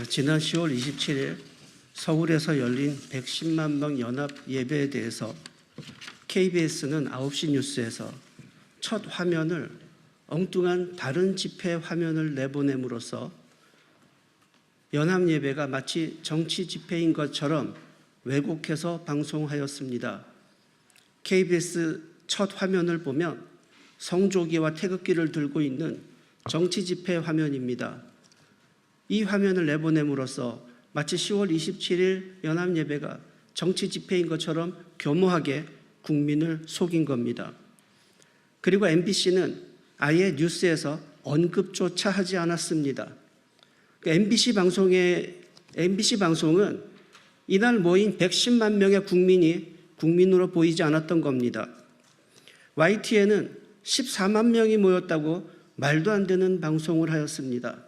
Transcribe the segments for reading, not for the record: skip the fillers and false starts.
지난 10월 27일 서울에서 열린 110만 명 연합 예배에 대해서 KBS는 9시 뉴스에서 첫 화면을 엉뚱한 다른 집회 화면을 내보냄으로써 연합 예배가 마치 정치 집회인 것처럼 왜곡해서 방송하였습니다. KBS 첫 화면을 보면 성조기와 태극기를 들고 있는 정치 집회 화면입니다. 이 화면을 내보냄으로써 마치 10월 27일 연합 예배가 정치 집회인 것처럼 교모하게 국민을 속인 겁니다. 그리고 MBC는 아예 뉴스에서 언급조차 하지 않았습니다. MBC 방송은 이날 모인 110만 명의 국민이 국민으로 보이지 않았던 겁니다. YTN은 14만 명이 모였다고 말도 안 되는 방송을 하였습니다.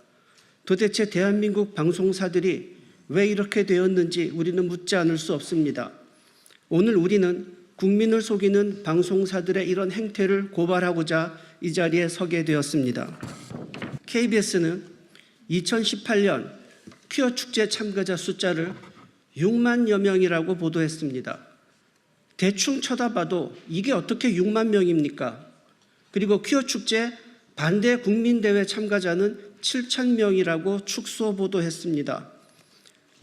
도대체 대한민국 방송사들이 왜 이렇게 되었는지 우리는 묻지 않을 수 없습니다. 오늘 우리는 국민을 속이는 방송사들의 이런 행태를 고발하고자 이 자리에 서게 되었습니다. KBS는 2018년 퀴어 축제 참가자 숫자를 6만여 명이라고 보도했습니다. 대충 쳐다봐도 이게 어떻게 6만 명입니까? 그리고 퀴어 축제 반대 국민대회 참가자는 7천 명이라고 축소 보도했습니다.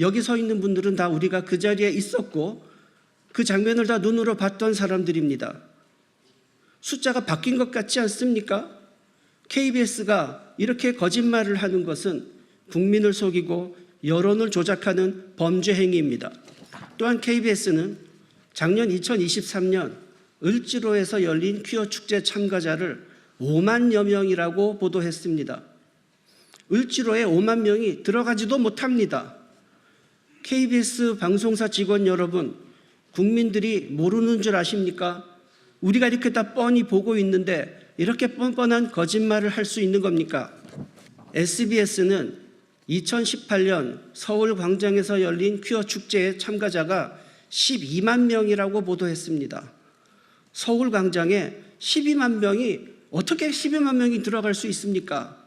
여기 서 있는 분들은 다 우리가 그 자리에 있었고 그 장면을 다 눈으로 봤던 사람들입니다. 숫자가 바뀐 것 같지 않습니까? KBS가 이렇게 거짓말을 하는 것은 국민을 속이고 여론을 조작하는 범죄 행위입니다. 또한 KBS는 작년 2023년 을지로에서 열린 퀴어 축제 참가자를 5만여 명이라고 보도했습니다. 을지로에 5만 명이 들어가지도 못합니다. KBS 방송사 직원 여러분, 국민들이 모르는 줄 아십니까? 우리가 이렇게 다 뻔히 보고 있는데 이렇게 뻔뻔한 거짓말을 할 수 있는 겁니까? SBS는 2018년 서울 광장에서 열린 퀴어 축제의 참가자가 12만 명이라고 보도했습니다. 서울 광장에 12만 명이 어떻게 12만 명이 들어갈 수 있습니까?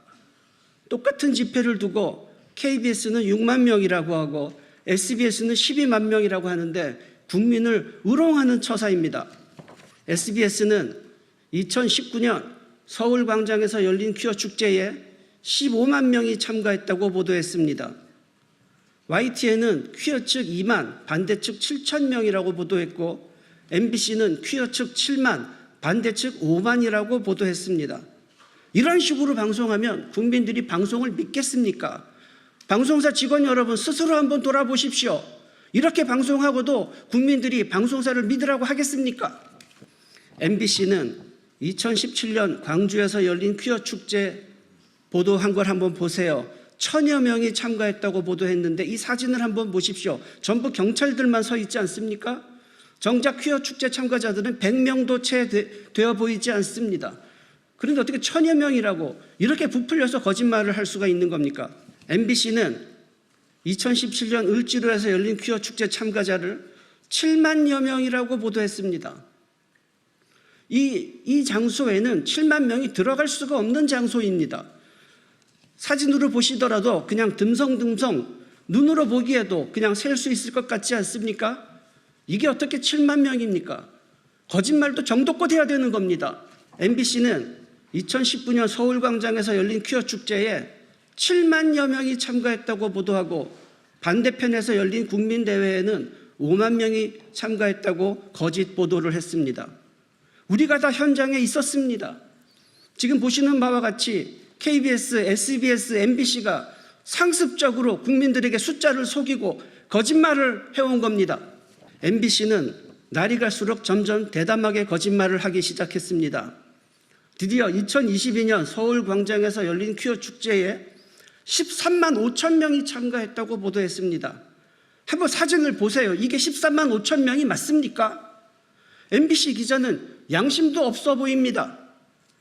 똑같은 집회를 두고 KBS는 6만 명이라고 하고 SBS는 12만 명이라고 하는데 국민을 우롱하는 처사입니다. SBS는 2019년 서울 광장에서 열린 퀴어 축제에 15만 명이 참가했다고 보도했습니다. YTN은 퀴어 측 2만, 반대 측 7천 명이라고 보도했고 MBC는 퀴어 측 7만, 반대 측 5만이라고 보도했습니다. 이런 식으로 방송하면 국민들이 방송을 믿겠습니까? 방송사 직원 여러분 스스로 한번 돌아보십시오. 이렇게 방송하고도 국민들이 방송사를 믿으라고 하겠습니까? MBC는 2017년 광주에서 열린 퀴어 축제 보도한 걸 한번 보세요. 1000여 명이 참가했다고 보도했는데 이 사진을 한번 보십시오. 전부 경찰들만 서 있지 않습니까? 정작 퀴어 축제 참가자들은 100명도 채 되어 보이지 않습니다. 그런데 어떻게 1000여 명이라고 이렇게 부풀려서 거짓말을 할 수가 있는 겁니까? MBC는 2017년 을지로에서 열린 퀴어 축제 참가자를 7만여 명이라고 보도했습니다. 이 장소에는 7만 명이 들어갈 수가 없는 장소입니다. 사진으로 보시더라도 그냥 듬성듬성 눈으로 보기에도 그냥 셀 수 있을 것 같지 않습니까? 이게 어떻게 7만 명입니까? 거짓말도 정도껏 해야 되는 겁니다. MBC는 2019년 서울광장에서 열린 퀴어 축제에 7만여 명이 참가했다고 보도하고 반대편에서 열린 국민대회에는 5만 명이 참가했다고 거짓 보도를 했습니다. 우리가 다 현장에 있었습니다. 지금 보시는 바와 같이 KBS, SBS, MBC가 상습적으로 국민들에게 숫자를 속이고 거짓말을 해온 겁니다. MBC는 날이 갈수록 점점 대담하게 거짓말을 하기 시작했습니다. 드디어 2022년 서울 광장에서 열린 퀴어 축제에 13만 5천 명이 참가했다고 보도했습니다. 한번 사진을 보세요. 이게 13만 5천 명이 맞습니까? MBC 기자는 양심도 없어 보입니다.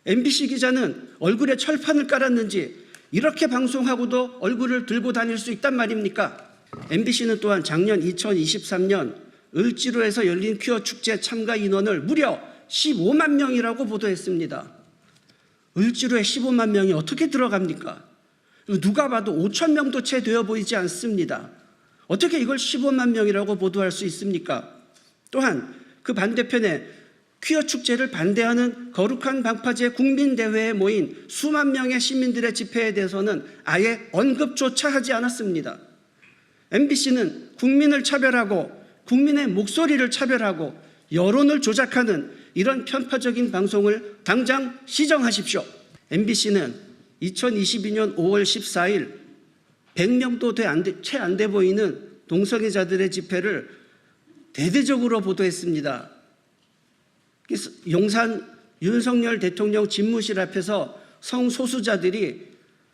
MBC 기자는 얼굴에 철판을 깔았는지 이렇게 방송하고도 얼굴을 들고 다닐 수 있단 말입니까? MBC는 또한 작년 2023년 을지로에서 열린 퀴어 축제 참가 인원을 무려 15만 명이라고 보도했습니다. 을지로에 15만 명이 어떻게 들어갑니까? 누가 봐도 5천 명도 채 되어 보이지 않습니다. 어떻게 이걸 15만 명이라고 보도할 수 있습니까? 또한 그 반대편에 퀴어 축제를 반대하는 거룩한 방파제 국민대회에 모인 수만 명의 시민들의 집회에 대해서는 아예 언급조차 하지 않았습니다. MBC는 국민을 차별하고 국민의 목소리를 차별하고 여론을 조작하는 이런 편파적인 방송을 당장 시정하십시오. MBC는 2022년 5월 14일 100명도 채 안 돼 보이는 동성애자들의 집회를 대대적으로 보도했습니다. 용산 윤석열 대통령 집무실 앞에서 성소수자들이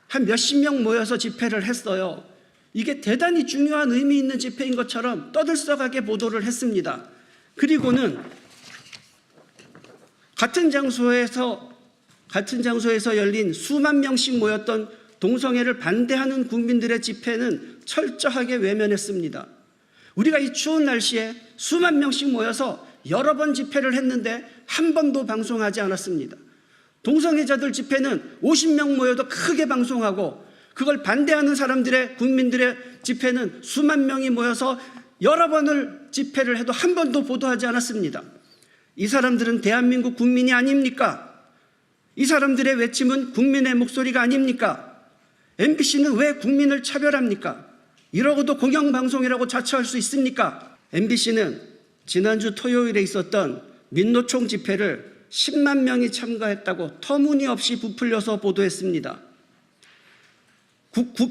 한 몇십 명 모여서 집회를 했어요. 이게 대단히 중요한 의미 있는 집회인 것처럼 떠들썩하게 보도를 했습니다. 그리고는 같은 장소에서 열린 수만 명씩 모였던 동성애를 반대하는 국민들의 집회는 철저하게 외면했습니다. 우리가 이 추운 날씨에 수만 명씩 모여서 여러 번 집회를 했는데 한 번도 방송하지 않았습니다. 동성애자들 집회는 50명 모여도 크게 방송하고 그걸 반대하는 국민들의 집회는 수만 명이 모여서 여러 번을 집회를 해도 한 번도 보도하지 않았습니다. 이 사람들은 대한민국 국민이 아닙니까? 이 사람들의 외침은 국민의 목소리가 아닙니까? MBC는 왜 국민을 차별합니까? 이러고도 공영방송이라고 자처할 수 있습니까? MBC는 지난주 토요일에 있었던 민노총 집회를 10만 명이 참가했다고 터무니없이 부풀려서 보도했습니다.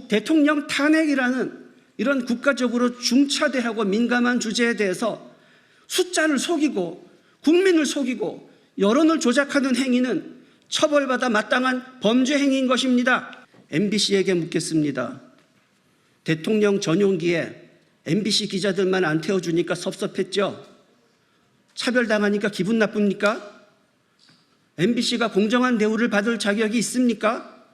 대통령 탄핵이라는 이런 국가적으로 중차대하고 민감한 주제에 대해서 숫자를 속이고 국민을 속이고 여론을 조작하는 행위는 처벌받아 마땅한 범죄 행위인 것입니다. MBC에게 묻겠습니다. 대통령 전용기에 MBC 기자들만 안 태워주니까 섭섭했죠? 차별당하니까 기분 나쁩니까? MBC가 공정한 대우를 받을 자격이 있습니까?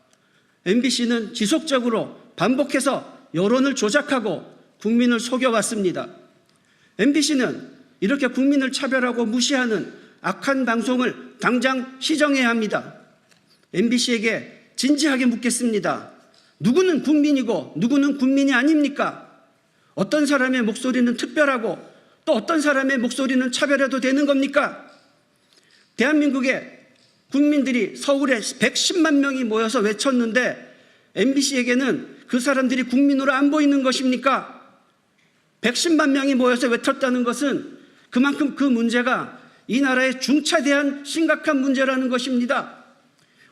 MBC는 지속적으로 반복해서 여론을 조작하고 국민을 속여왔습니다. MBC는 이렇게 국민을 차별하고 무시하는 악한 방송을 당장 시정해야 합니다. MBC에게 진지하게 묻겠습니다. 누구는 국민이고 누구는 국민이 아닙니까? 어떤 사람의 목소리는 특별하고 또 어떤 사람의 목소리는 차별해도 되는 겁니까? 대한민국의 국민들이 서울에 110만 명이 모여서 외쳤는데 MBC에게는 그 사람들이 국민으로 안 보이는 것입니까? 110만 명이 모여서 외쳤다는 것은 그만큼 그 문제가 이 나라의 중차대한 심각한 문제라는 것입니다.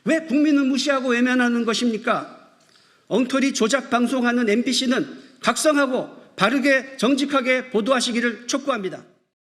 왜 국민을 무시하고 외면하는 것입니까? 엉터리 조작 방송하는 MBC는 각성하고 바르게 정직하게 보도하시기를 촉구합니다.